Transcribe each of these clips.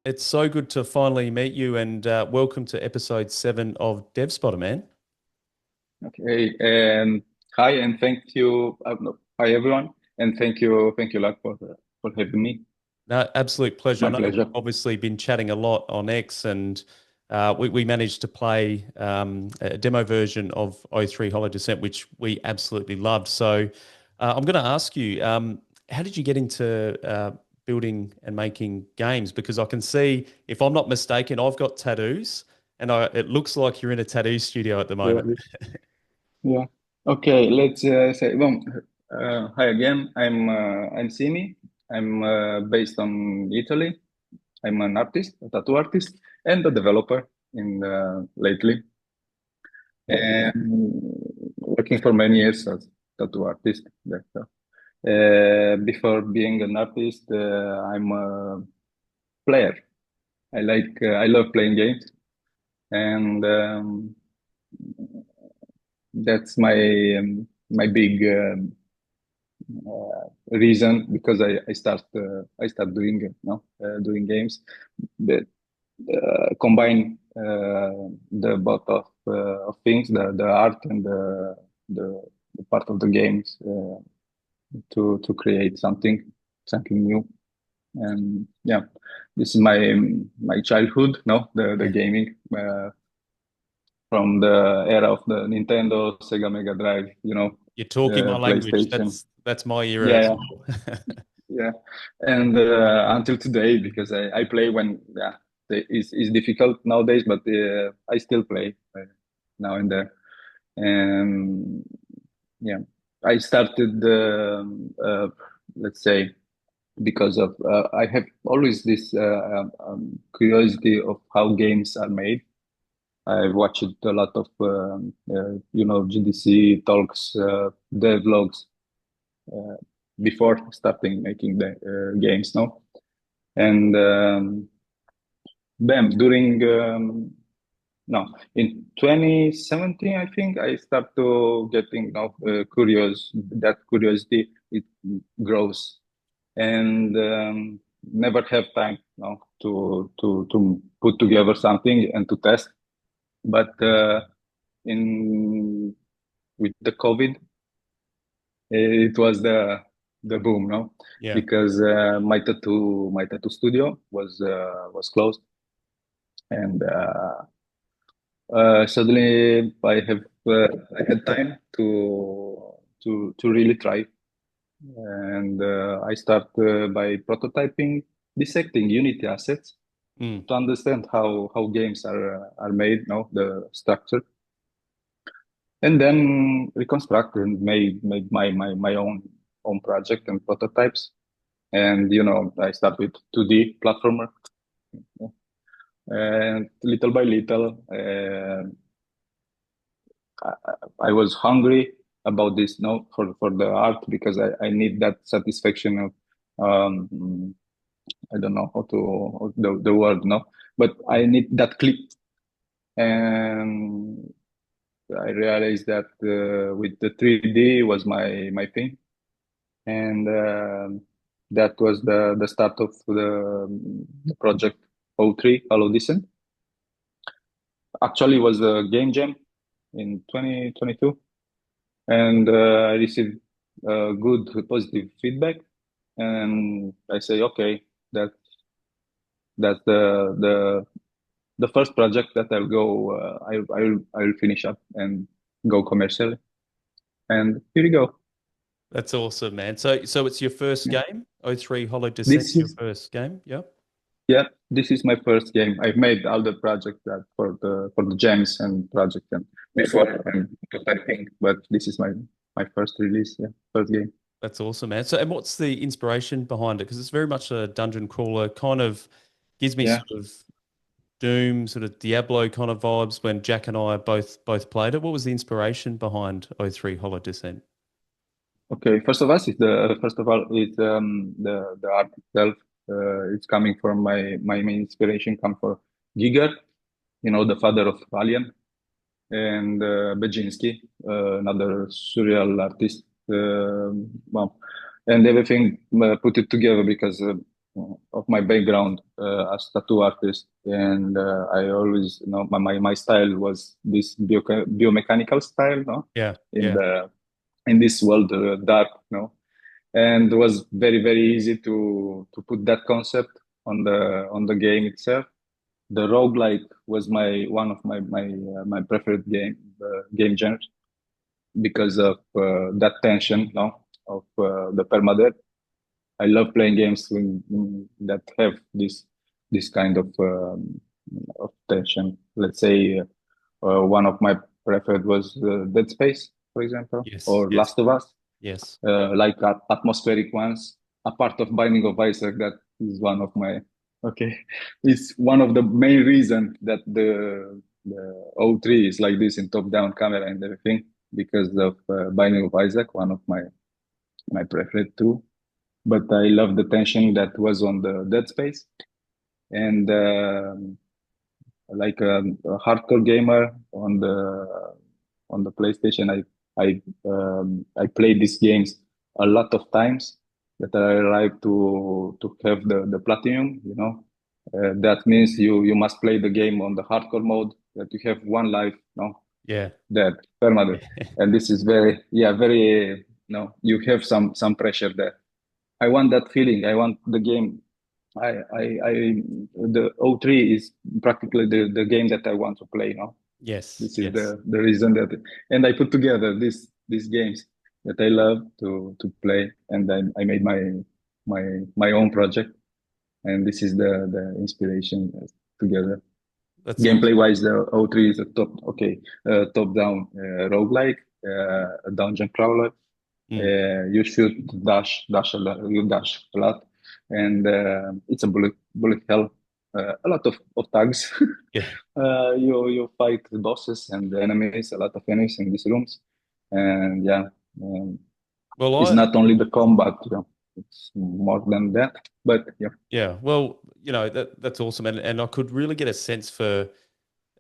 It's so good to finally meet you and welcome to episode 7 of Devspotter, man. Okay, hi and thank you. No, hi everyone, and thank you, Luck, for having me. No, absolute pleasure. I My know we've pleasure. obviously been chatting a lot on X and we managed to play a demo version of O3 Hollow Descent, which we absolutely loved. So I'm going to ask you, how did you get into building and making games? Because I can see, if I'm not mistaken, I've got tattoos and it looks like you're in a tattoo studio at the moment. Yeah, yeah. Okay, let's say. Well, hi again. I'm Simy. I'm based on Italy. I'm an artist, a tattoo artist, and a developer in lately, and working for many years as tattoo artist. Before being an artist, I'm a player. I love playing games, and that's my big reason because I start doing doing games that combine the both of things, the art and the, the part of the games to create something new. And yeah, this is my childhood, no, the gaming. From the era of the Nintendo, Sega Mega Drive, You're talking my language. PlayStation. That's my era as Yeah, well. yeah. And until today, because I play when it's difficult nowadays, but I still play now and then. And yeah, I started, let's say, because of I have always this curiosity of how games are made. I've watched a lot of GDC talks, devlogs uh, before starting making the games, no? And then during no in 2017, I think I start to getting curious. That curiosity it grows and never have time to put together something and to test. But in with the COVID, it was the boom, no? Yeah. Because my tattoo studio was closed, and suddenly I had time to really try, and I start by prototyping, dissecting Unity assets Mm. to understand how games are made, no, the structure, and then reconstruct and made my own project and prototypes. And I start with 2D platformer, and little by little, I, I was hungry about this, no, for the art because I need that satisfaction of I don't know how the word, no, but I need that clip, and I realized that with the 3D was my thing, and that was the start of the project O3 Hollow Descent. Actually, it was a game jam in 2022, and I received good positive feedback, and I say, okay, that that's the first project that I'll go, I'll finish up and go commercial, and here you go. That's awesome, man. So it's your first Yeah. game? O3 Hollow Descent, This your is first game? Yeah. Yeah, this is my first game. I've made other projects that for the gems and project and before I'm prototyping, but this is my first release. Yeah, first game. That's awesome, man. So and what's the inspiration behind it? Because it's very much a dungeon crawler, kind of gives me Yeah. sort of Doom, sort of Diablo kind of vibes when Jack and I both played it. What was the inspiration behind O3 Hollow Descent? Okay. First of all, it's the art itself. It's coming from my main inspiration come from Giger, the father of Alien, and Beksiński, another surreal artist. Well, and everything put it together because of my background as tattoo artist, and I always, my style was this biomechanical style, no, Yeah, in yeah, the in this world, dark, no, and it was very very easy to put that concept on the game itself. The roguelike was my one of my preferred game genre because of that tension, no, of the permadeath. I love playing games that have this kind of tension. Let's say one of my preferred was Dead Space, for example, yes, or yes, Last of Us, yes, like atmospheric ones. A part of Binding of Isaac that is one of my okay. It's one of the main reasons that the O3 is like this in top-down camera and everything because of Binding of Isaac, one of my preferred too. But I love the tension that was on the Dead Space, and like a hardcore gamer on the PlayStation, I played these games a lot of times that I arrived to have the platinum. That means you must play the game on the hardcore mode that you have one life, no, yeah, dead, permanent, and this is very yeah very no you have some pressure there. I want that feeling. I want the game. I the O3 is practically the game that I want to play now. yes, This is yes. the reason that, and I put together these games that I love to play, and then I made my own project, and this is the inspiration together. That's Gameplay awesome. wise, the O3 is a top down roguelike, a dungeon crawler. Mm. You should dash a lot, you dash a lot, and it's a bullet hell. A lot of tags. Yeah. You fight the bosses and the enemies, a lot of enemies in these rooms, and yeah, um, Well, it's I not only the combat, it's more than that. But yeah, yeah. Well, that's awesome, and I could really get a sense for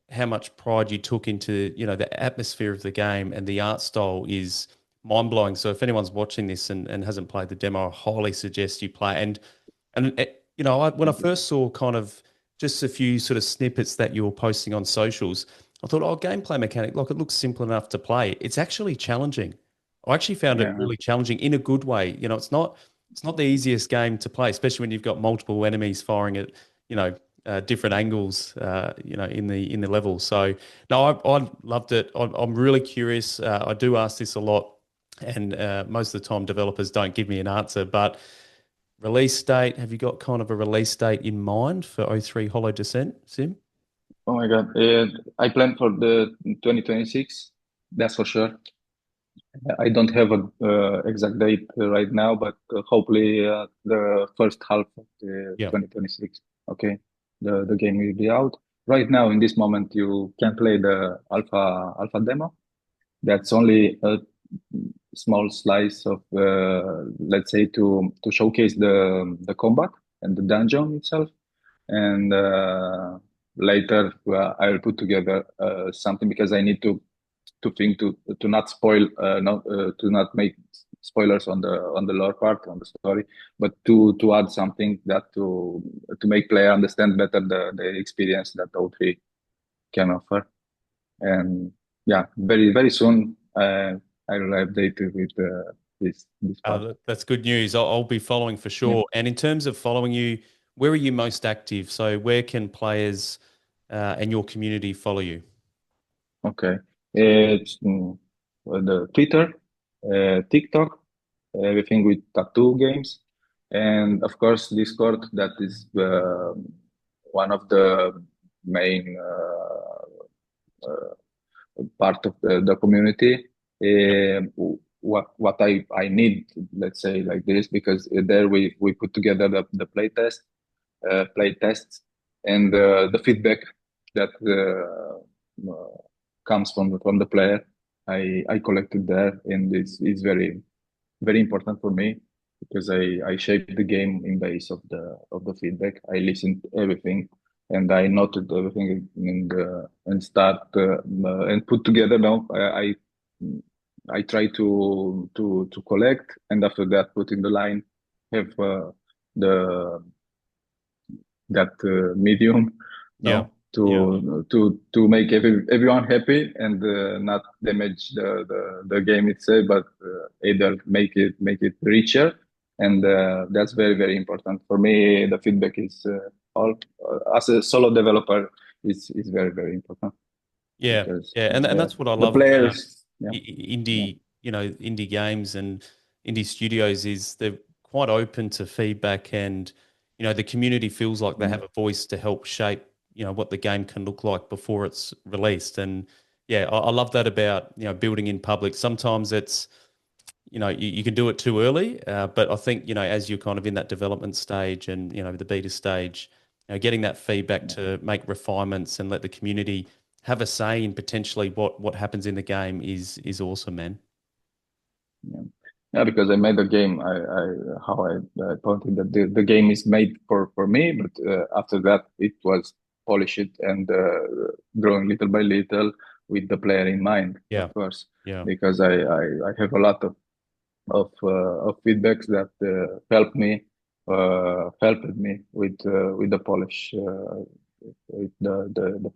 how much pride you took into, the atmosphere of the game, and the art style is mind blowing. So if anyone's watching this and hasn't played the demo, I highly suggest you play. And when I thank you. first saw kind of just a few sort of snippets that you were posting on socials, I thought, oh, gameplay mechanic, like it looks simple enough to play. It's actually challenging. I actually found it Yeah, really challenging in a good way. It's not the easiest game to play, especially when you've got multiple enemies firing at, different angles, in the level. So no, I loved it. I'm really curious. I do ask this a lot, and most of the time developers don't give me an answer. But release date, have you got kind of a release date in mind for O3 Hollow Descent, Sim? oh my God, I plan for the 2026. That's for sure. I don't have a exact date right now, but hopefully the first half of the Yeah. 2026. Okay, the game will be out. Right now, in this moment, you can play the alpha demo. That's only a small slice of, let's say, to showcase the combat and the dungeon itself. And later, I'll put together something because I need to think to not spoil not to not make spoilers on the lore part on the story, but to add something that to make player understand better the experience that O3 can offer. And yeah, very very soon I will update you with this part. That's good news. I'll be following for Yeah. sure. And in terms of following you, where are you most active? So where can players and your community follow you? Okay. It's the Twitter, TikTok, everything with tattoo games, and of course Discord. That is one of the main part of the community. Yep. What I need, let's say like this, because there we put together the play tests, and the feedback that comes from the player. I collected there, and it's very very important for me because I shape the game in base of the feedback. I listen to everything and I noted everything and start and put together. Now I try to collect, and after that put in the line, have the that medium, Yeah. no, to make everyone happy and not damage the game itself, but either make it richer, and that's very very important for me. The feedback is all as a solo developer is very very important Yeah. because Yeah. And that's what I the love about players, yeah, yeah, indie, indie games and indie studios is they're quite open to feedback, and the community feels like they mm, have a voice to help shape what the game can look like before it's released. And yeah, I love that about building in public. Sometimes it's you can do it too early, but I think as you're kind of in that development stage and the beta stage, getting that feedback yeah. to make refinements and let the community have a say in potentially what happens in the game is awesome, man. Yeah. Yeah, because I made a game. I pointed that the game is made for me, but after that it was polished and growing little by little with the player in mind, of Yeah, course, yeah, because I have a lot of feedbacks that helped me with the polish with the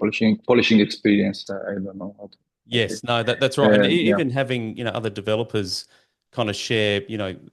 polishing experience. I don't know how to say. yes, no, that's right. And Yeah, even having other developers kind of share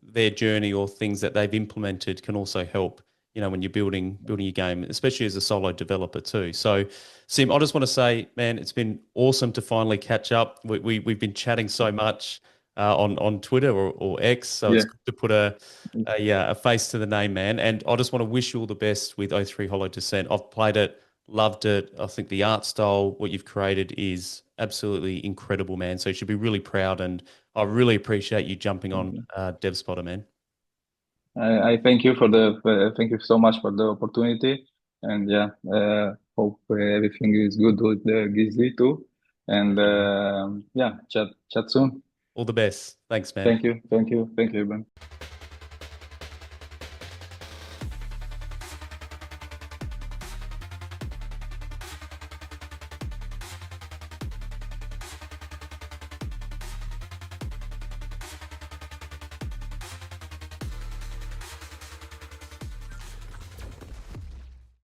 their journey or things that they've implemented can also help. When you're building your game, especially as a solo developer too. So, Sim, I just want to say, man, it's been awesome to finally catch up. We've been chatting so much on Twitter or X, so it's yeah. good to put a face to the name, man. And I just want to wish you all the best with O3 Hollow Descent. I've played it, loved it. I think the art style, what you've created, is absolutely incredible, man. So you should be really proud, and I really appreciate you jumping Thank on you. Devspotter, man. I thank you thank you so much for the opportunity, and yeah, hope everything is good with the Gizli too, and Thank you. yeah, chat soon. All the best. Thanks, man. Thank you, Ben.